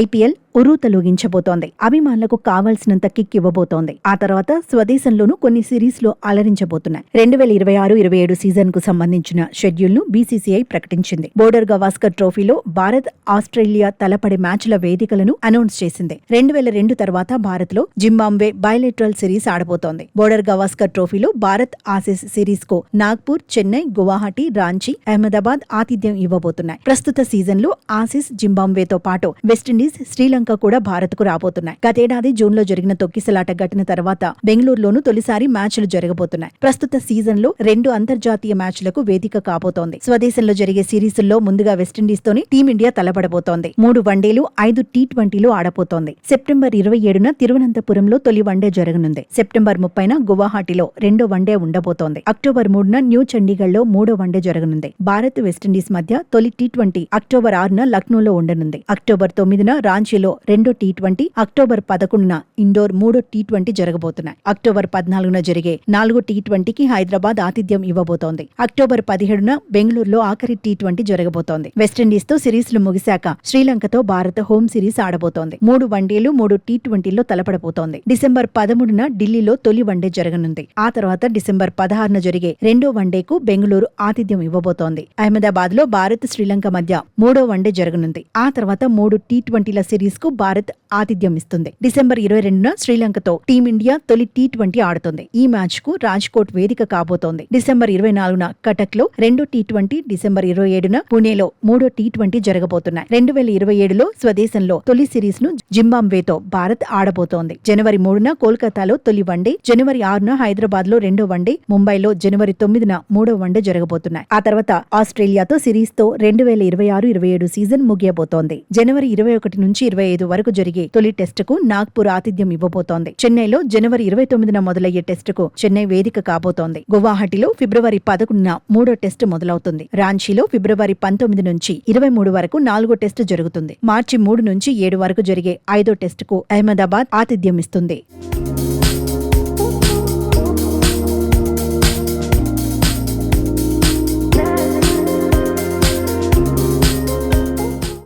IPL ఉరూతలూగించబోతోంది. అభిమానులకు కావాల్సినంత kick ఇవ్వబోతోంది. ఆ తర్వాత స్వదేశంలోనూ కొన్ని సిరీస్ లో అలరించబోతున్నాయి. 2026-27 సీజన్ కు సంబంధించిన షెడ్యూల్ ను బీసీసీఐ ప్రకటించింది. బోర్డర్ గవాస్కర్ ట్రోఫీలో భారత్ ఆస్ట్రేలియా తలపడి మ్యాచ్ల వేదికలను అనౌన్స్ చేసింది. 2002 తర్వాత భారత్ లో జింబాబ్వే బైలేటరల్ సిరీస్ ఆడబోతోంది. బోర్డర్ గవాస్కర్ ట్రోఫీలో భారత్ ఆసీస్ సిరీస్ కు నాగ్పూర్, చెన్నై, గువాహటి, రాంచీ, అహ్మదాబాద్ ఆతిథ్యం ఇవ్వబోతున్నాయి. ప్రస్తుత సీజన్ లో ఆసీస్ జింబాబ్వేతో పాటు వెస్టిండీస్, శ్రీలంక కూడా భారత్ కు రాబోతున్నాయి. గతేడాది జూన్ లో జరిగిన తొక్కిసలాట ఘటన తర్వాత బెంగళూరులోనూ తొలిసారి మ్యాచ్లు జరగబోతున్నాయి. ప్రస్తుత సీజన్ లో 2 అంతర్జాతీయ మ్యాచ్లకు వేదిక కాబోతోంది. స్వదేశంలో జరిగే సిరీసుల్లో ముందుగా వెస్టిండీస్ తోని టీమిండియా తలపడబోతోంది. 3 వన్డేలు, 5 టీ20లు ఆడబోతోంది. సెప్టెంబర్ 27న తిరువనంతపురంలో తొలి వన్డే జరగనుంది. సెప్టెంబర్ 30న గువాహటిలో రెండో వన్డే ఉండబోతోంది. అక్టోబర్ 3న న్యూ చండీగఢ్ లో మూడో వన్డే జరగనుంది. భారత్, వెస్టిండీస్ మధ్య తొలి టీ20 అక్టోబర్ 6న లక్నోలో ఉండనుంది. అక్టోబర్ 9న రాంచీలో రెండో టీ20, అక్టోబర్ 11న ఇండోర్ మూడో టీ20 జరగబోతున్నాయి. అక్టోబర్ 14న జరిగే 4వ టీ20కి హైదరాబాద్ ఆతిథ్యం ఇవ్వబోతోంది. అక్టోబర్ 17న బెంగళూరులో ఆఖరి టీ20 జరగబోతోంది. వెస్టిండీస్ తో సిరీస్లు ముగిశాక శ్రీలంకతో భారత్ హోమ్ సిరీస్ ఆడబోతోంది. 3 వన్డేలు, 3 టీ20లో తలపడబోతోంది. డిసెంబర్ 13న ఢిల్లీలో తొలి వన్డే జరగనుంది. ఆ తర్వాత డిసెంబర్ 16న జరిగే రెండో వన్డేకు బెంగళూరు ఆతిథ్యం ఇవ్వబోతోంది. అహ్మదాబాద్ లో భారత్, శ్రీలంక మధ్య మూడో వన్డే జరగనుంది. ఆ తర్వాత 3 టీ20ల సిరీస్ కు భారత్ ఆతిథ్యం ఇస్తుంది. డిసెంబర్ 22న శ్రీలంకతో టీమిండియా తొలి టీ20 ఆడుతుంది. ఈ మ్యాచ్ కు రాజ్కోట్ వేదిక కాబోతోంది. డిసెంబర్ 24న కటక్ లో రెండో టీ20, డిసెంబర్ 27న పుణేలో మూడో టీ20 జరగబోతున్నాయి. 2027లో స్వదేశంలో తొలి సిరీస్ ను జింబాబ్వేతో భారత్ ఆడబోతోంది. జనవరి 3న కోల్కతాలో తొలి వన్డే, జనవరి 6న హైదరాబాద్ లో రెండో వన్డే, ముంబైలో జనవరి 9న మూడో వన్డే జరగబోతున్నాయి. ఆ తర్వాత ఆస్ట్రేలియాతో సిరీస్ తో 2026-27 సీజన్ ముగియబోతోంది. జనవరి 21 నుంచి 25 వరకు జరిగే తొలి టెస్టుకు నాగ్పూర్ ఆతిథ్యం ఇవ్వబోతోంది. చెన్నైలో జనవరి 29న మొదలయ్యే టెస్టుకు చెన్నై వేదిక కాబోతోంది. గువాహటిలో ఫిబ్రవరి 11న మూడో టెస్టు మొదలవుతుంది. రాంచీలో ఫిబ్రవరి 19 నుంచి 23 వరకు 4గో టెస్టు జరుగుతుంది. మార్చి 3 నుంచి 7 వరకు జరిగే 5వ టెస్టుకు అహ్మదాబాద్ ఆతిథ్యం ఇస్తుంది.